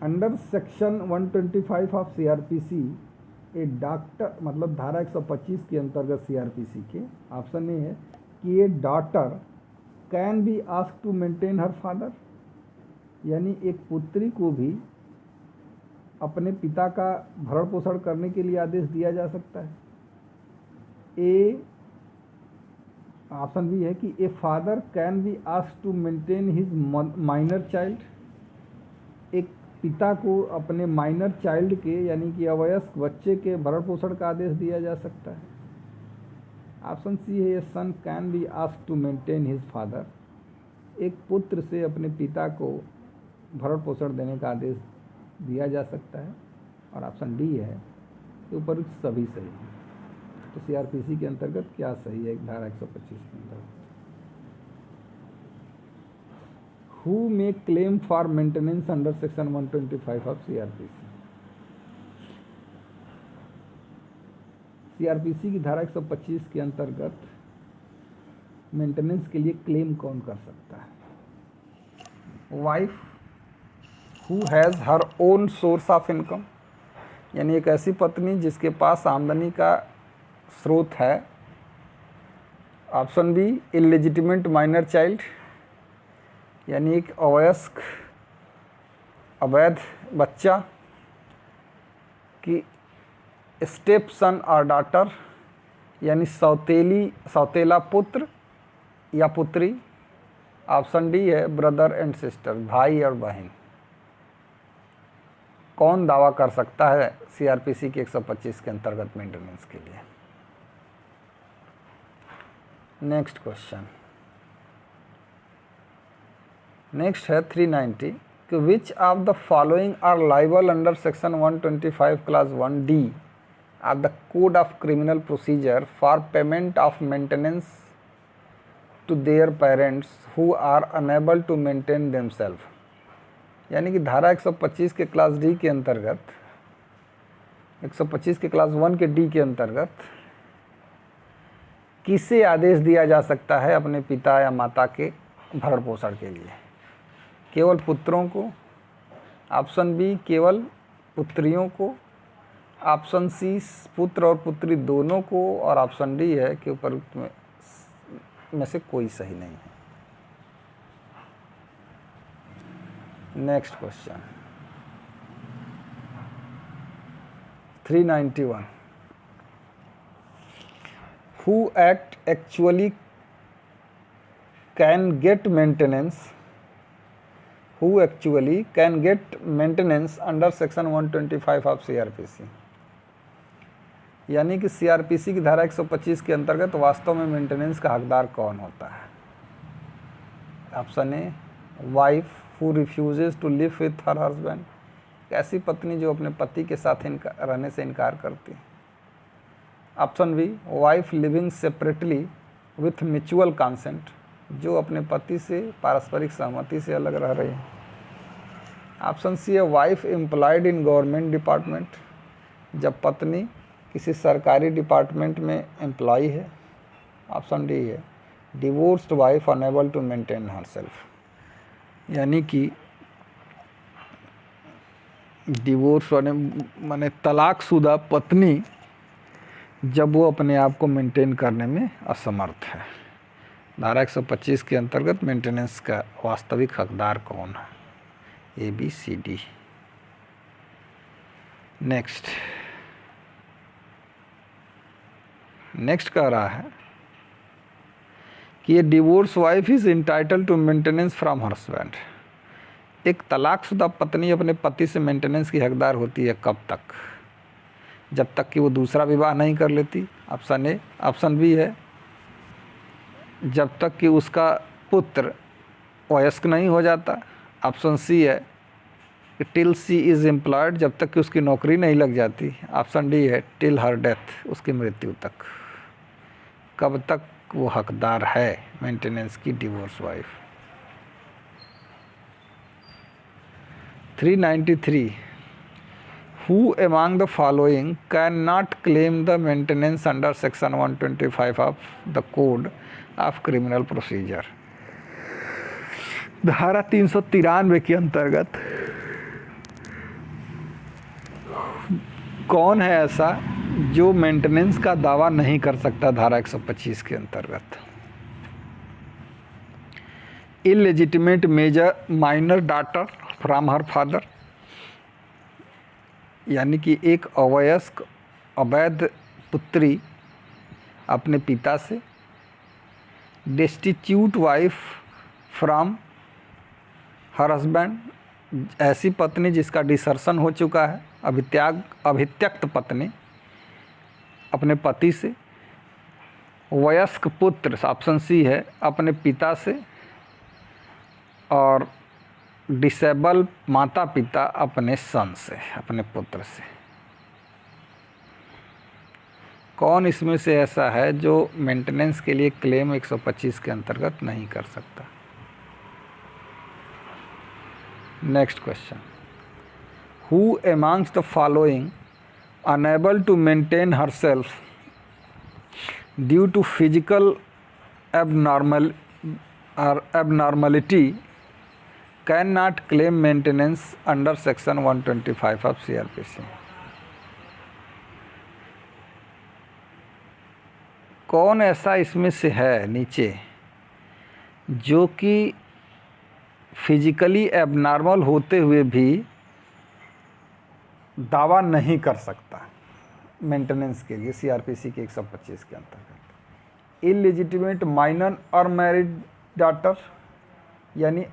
under section 125 of CrPC A doctor, मतलब धारा 125 के अंतर्गत सीआरपीसी के, ऑप्शन ए है कि a daughter can be ask to maintain her father, यानी एक पुत्री को भी अपने पिता का भरण पोषण करने के लिए आदेश दिया जा सकता है। ए, ऑप्शन बी है कि a father can be ask to maintain his minor child, एक पिता को अपने माइनर चाइल्ड के, यानी कि अवयस्क बच्चे के भरण पोषण का आदेश दिया जा सकता है। ऑप्शन सी है, a son can be ask to maintain his father, एक पुत्र से अपने पिता को भरण पोषण देने का आदेश दिया जा सकता है। और ऑप्शन डी है कि उपरोक्त सभी सही है। तो सीआरपीसी के अंतर्गत क्या सही है धारा 125 के अंतर्गत? Who may claim for maintenance under section 125 of CRPC? CrPC की धारा 125 के अंतर्गत मेंटेनेंस के लिए क्लेम कौन कर सकता है? Wife who has her own source of income, यानी एक ऐसी पत्नी जिसके पास आमदनी का स्रोत है। Option B, illegitimate minor child, यानी एक अवयस्क अवैध बच्चा की स्टेप सन और डॉटर, यानी सौतेला पुत्र या पुत्री। ऑप्शन डी है ब्रदर एंड सिस्टर, भाई और बहन। कौन दावा कर सकता है सीआरपीसी के 125 के अंतर्गत मेंटेनेंस के लिए? नेक्स्ट क्वेश्चन, नेक्स्ट है 390, कि which of the following are liable under section 125 class 1D of the code of criminal procedure for payment of maintenance to their parents who are unable to maintain themselves. यानी कि धारा 125 के क्लास डी के अंतर्गत, 125 के क्लास 1 के डी के अंतर्गत किसे आदेश दिया जा सकता है अपने पिता या माता के भरण पोषण के लिए? केवल पुत्रों को, ऑप्शन बी केवल पुत्रियों को, ऑप्शन सी पुत्र और पुत्री दोनों को, और ऑप्शन डी है कि उपरोक्त में से कोई सही नहीं है। Next question 391 who actually can get maintenance under section 125 of CRPC। यानी कि CRPC की धारा 125 के अंतर्गत वास्तव में मेंटेनेंस का हकदार कौन होता है? Option A wife who refuses to live with her husband, ऐसी पत्नी जो अपने पति के साथ रहने से इनकार करती है। Option B wife living separately with mutual consent, जो अपने पति से पारस्परिक सहमति से अलग रह रही है। ऑप्शन सी है wife employed in government department, जब पत्नी किसी सरकारी डिपार्टमेंट में एम्प्लॉय है। ऑप्शन डी है divorced wife unable to maintain herself, यानी कि डिवोर्स माने तलाकशुदा पत्नी जब वो अपने आप को मेंटेन करने में असमर्थ है। धारा 125 के अंतर्गत मेंटेनेंस का वास्तविक हकदार कौन है? A B C D. Next कह रहा है कि ये divorce wife is entitle to maintenance from husband. एक तलाकशुदा पत्नी अपने पति से मेंटेनेंस की हकदार होती है कब तक? जब तक कि वो दूसरा विवाह नहीं कर लेती, ऑप्शन ए। ऑप्शन बी है जब तक कि उसका पुत्र वयस्क नहीं हो जाता। ऑप्शन सी है टिल सी इज़ एम्प्लॉयड, जब तक कि उसकी नौकरी नहीं लग जाती। ऑप्शन डी है टिल हर डेथ, उसकी मृत्यु तक। कब तक वो हकदार है मेंटेनेंस की divorce wife? 393 Who among the following cannot claim the maintenance under section 125 of the code of criminal procedure? धारा 393 के अंतर्गत कौन है ऐसा जो मेंटेनेंस का दावा नहीं कर सकता? धारा 125 के अंतर्गत illegitimate major minor daughter from her father, यानी कि एक अवयस्क अवैध पुत्री अपने पिता से। Destitute wife from her husband, ऐसी पत्नी जिसका डिसर्शन हो चुका है, अभित्यक्त पत्नी अपने पति से। वयस्क पुत्र, ऑप्शन सी है, अपने पिता से। और डिसेबल माता पिता अपने सन से, अपने पुत्र से। कौन इसमें से ऐसा है जो मेंटेनेंस के लिए क्लेम 125 के अंतर्गत नहीं कर सकता? Next question who amongst the following unable to maintain herself due to physical abnormality cannot claim maintenance under section 125 of CRPC? कौन ऐसा इसमें से है नीचे जो कि फिजिकली एबनॉर्मल होते हुए भी दावा नहीं कर सकता मेंटेनेंस के लिए CRPC के 125 के अंतर्गत? इलेजिटिमेट माइनर और मैरिड डॉटर, यानी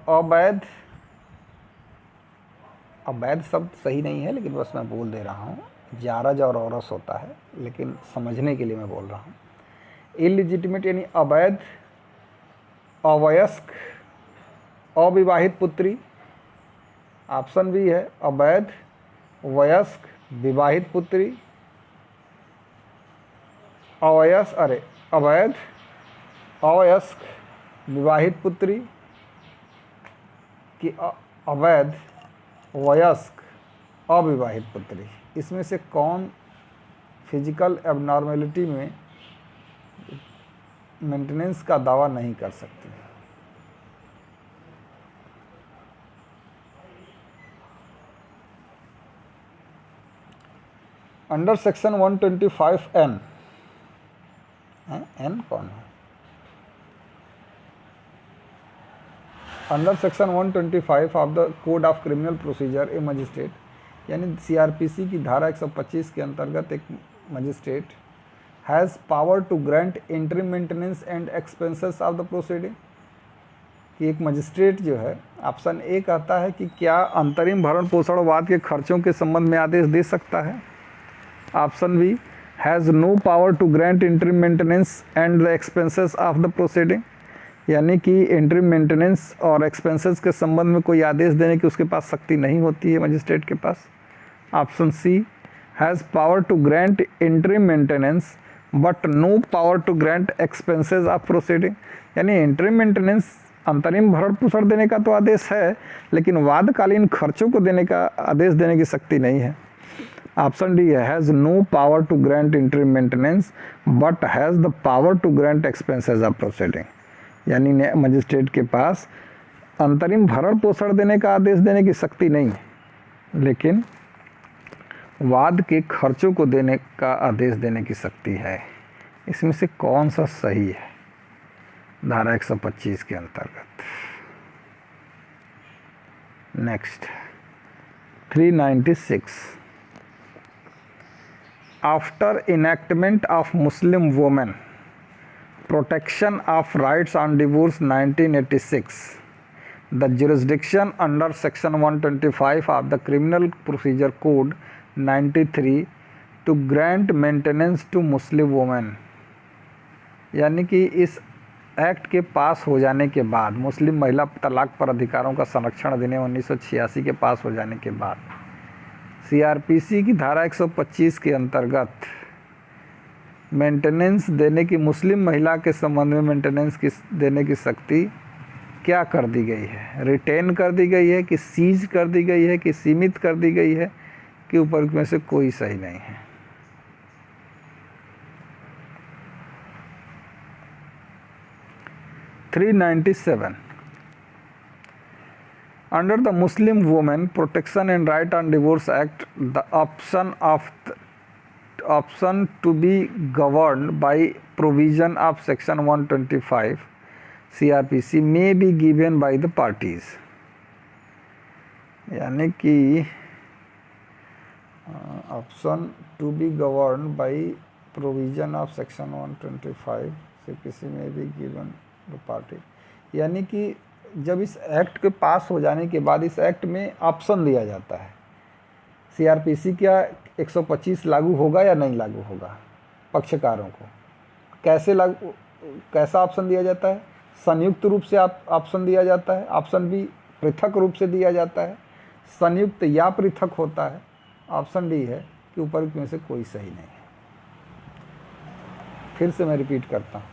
अवैध शब्द सही नहीं है लेकिन बस मैं बोल दे रहा हूँ, जारज और औरस होता है लेकिन समझने के लिए मैं बोल रहा हूँ। इलिजिटिमेट यानी अवैध, अवयस्क, अविवाहित पुत्री ऑप्शन बी है अवैध वयस्क विवाहित पुत्री, अवैध अवयस्क विवाहित पुत्री कि अवैध वयस्क अविवाहित पुत्री। इसमें से कौन फिजिकल एबनॉर्मेलिटी में मेंटेनेंस का दावा नहीं कर सकती? अंडर सेक्शन 125N, एन कौन है? Under section 125 of the code of criminal procedure a magistrate, यानी सीआरपीसी की धारा 125 के अंतर्गत एक magistrate has power to grant interim maintenance and expenses of the proceeding, कि एक मजिस्ट्रेट जो है, ऑप्शन ए कहता है कि क्या अंतरिम भरण पोषण वाद के खर्चों के संबंध में आदेश दे सकता है। Option B has no power to grant interim maintenance and the expenses of the proceeding, यानी कि इंटरिम मेंटेनेंस और एक्सपेंसेस के संबंध में कोई आदेश देने की उसके पास शक्ति नहीं होती है मजिस्ट्रेट के पास। Option C has power to grant interim maintenance but no power to grant expenses of proceeding, यानी इंटरिम मेंटेनेंस अंतरिम भरण पोषण देने का तो आदेश है, लेकिन वादकालीन खर्चों को देने का आदेश देने की शक्ति नहीं है। ऑप्शन डी है has no power to grant interim maintenance but has the power to grant expenses of proceeding, यानी मजिस्ट्रेट के पास अंतरिम भरण पोषण देने का आदेश देने की शक्ति नहीं है, लेकिन वाद के खर्चों को देने का आदेश देने की शक्ति है। इसमें से कौन सा सही है धारा 125 के अंतर्गत? Next 396, after enactment of Muslim women Protection of Rights on Divorce 1986, the jurisdiction under section 125 of the Criminal Procedure Code 93 to grant maintenance to Muslim women, यानी कि इस एक्ट के पास हो जाने के बाद, मुस्लिम महिला तलाक पर अधिकारों का संरक्षण देने 1986 के पास हो जाने के बाद, सीआरपीसी की धारा 125 के अंतर्गत मेंटेनेंस देने की, मुस्लिम महिला के संबंध में मेंटेनेंस की देने की शक्ति क्या कर दी गई है? रिटेन कर दी गई है कि सीज कर दी गई है कि सीमित कर दी गई है कि ऊपर में से कोई सही नहीं है? (397) Under the Muslim Women Protection and Right on Divorce Act, the option to be governed by provision of section 125 CRPC may be given by the parties, यानी कि option to be govern by provision of section 125 CRPC में भी गिवन द पार्टी, यानी कि जब इस एक्ट के पास हो जाने के बाद इस एक्ट में ऑप्शन दिया जाता है सीआरपीसी क्या 125 लागू होगा या नहीं लागू होगा पक्षकारों को। कैसा ऑप्शन दिया जाता है? संयुक्त रूप से ऑप्शन दिया जाता है, ऑप्शन बी पृथक रूप से दिया जाता है, संयुक्त या पृथक होता है। ऑप्शन डी है कि ऊपर में से कोई सही नहीं है। फिर से मैं रिपीट करता हूँ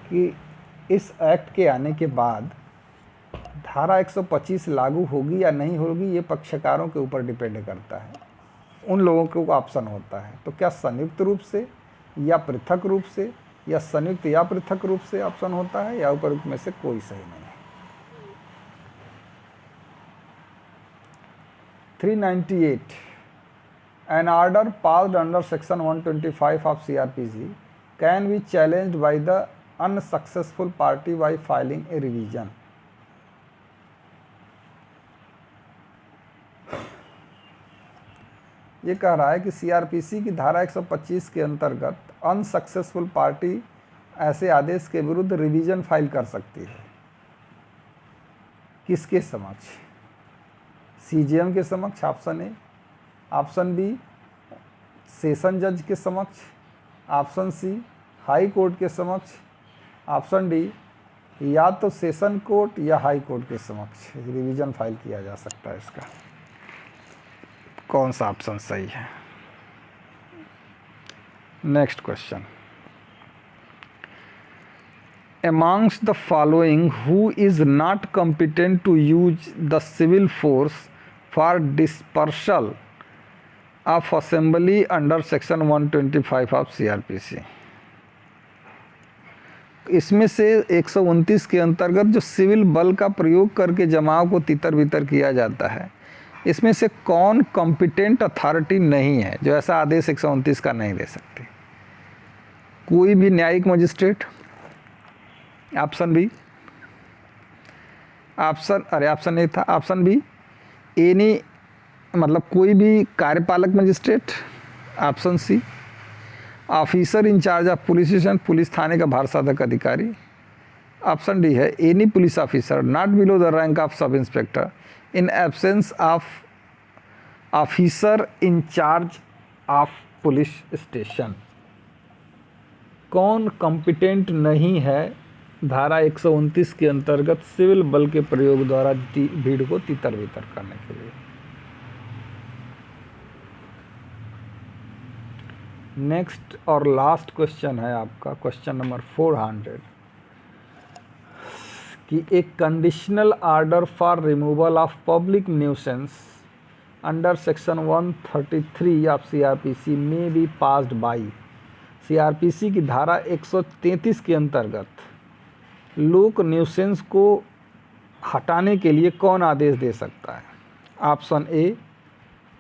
कि इस एक्ट के आने के बाद धारा 125 लागू होगी या नहीं होगी ये पक्षकारों के ऊपर डिपेंड करता है। उन लोगों को ऑप्शन होता है, तो क्या संयुक्त रूप से या पृथक रूप से या संयुक्त या पृथक रूप से ऑप्शन होता है या ऊपर में से कोई सही नहीं है। 398 An order passed under section 125 of CRPC can be challenged by the unsuccessful party by filing a revision. ये कह रहा है कि सीआरपीसी की धारा 125 के अंतर्गत अनसक्सेसफुल पार्टी ऐसे आदेश के विरुद्ध रिवीजन फाइल कर सकती है। किसके समक्ष? सीजेएम के समक्ष, option A. Option B session जज के समक्ष। ऑप्शन सी हाई कोर्ट के समक्ष। ऑप्शन डी या तो सेशन कोर्ट या हाई कोर्ट के समक्ष रिवीजन फाइल किया जा सकता है। इसका कौन सा ऑप्शन सही है? Next question, amongst the following who is not competent to use the civil force for dispersal of assembly under section 125 of CRPC? इसमें से 129 के अंतर्गत जो सिविल बल का प्रयोग करके जमाव को तितर बितर किया जाता है, इसमें से कौन कॉम्पिटेंट अथॉरिटी नहीं है जो ऐसा आदेश 129 का नहीं दे सकती? कोई भी न्यायिक magistrate, option B, option A था, ऑप्शन बी एनी मतलब कोई भी कार्यपालक magistrate, option C officer in charge of police station, police थाने का भारसाधक अधिकारी, ऑप्शन डी है any police officer not below the rank of sub inspector in absence of officer in charge of police station. कौन कॉम्पिटेंट नहीं है धारा 129 के अंतर्गत सिविल बल के प्रयोग द्वारा भीड़ को तितर बितर करने के लिए? नेक्स्ट और लास्ट क्वेश्चन है आपका क्वेश्चन नंबर 400 कि एक conditional order for removal of public nuisance under section 133 of CrPC में बी पास्ड बाई। सीआरपीसी की धारा 133 के अंतर्गत लोक न्यूसेंस को हटाने के लिए कौन आदेश दे सकता है? Option A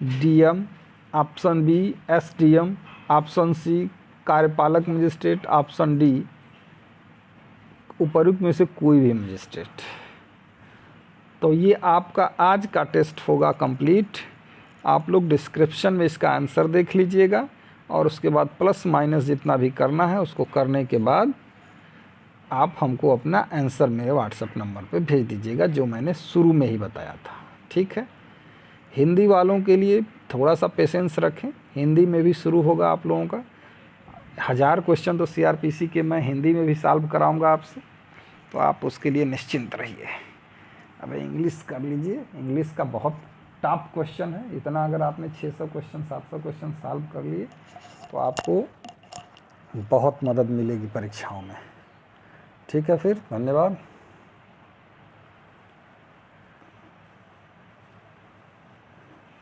DM, option B SDM, option C कार्यपालक मजिस्ट्रेट, ऑप्शन डी उपयुक्त में से कोई भी मजिस्ट्रेट। तो ये आपका आज का टेस्ट होगा कंप्लीट। आप लोग डिस्क्रिप्शन में इसका आंसर देख लीजिएगा और उसके बाद प्लस माइनस जितना भी करना है उसको करने के बाद आप हमको अपना आंसर मेरे व्हाट्सएप नंबर पे भेज दीजिएगा जो मैंने शुरू में ही बताया था। ठीक है, हिंदी वालों के लिए थोड़ा सा पेशेंस रखें, हिंदी में भी शुरू होगा आप लोगों का। 1000 क्वेश्चन तो सीआरपीसी के मैं हिंदी में भी सॉल्व कराऊंगा आपसे, तो आप उसके लिए निश्चिंत रहिए। अब इंग्लिश कर लीजिए, इंग्लिश का बहुत टफ क्वेश्चन है। इतना अगर आपने 600 क्वेश्चन 700 क्वेश्चन सॉल्व कर लिए तो आपको बहुत मदद मिलेगी परीक्षाओं में। ठीक है, फिर धन्यवाद।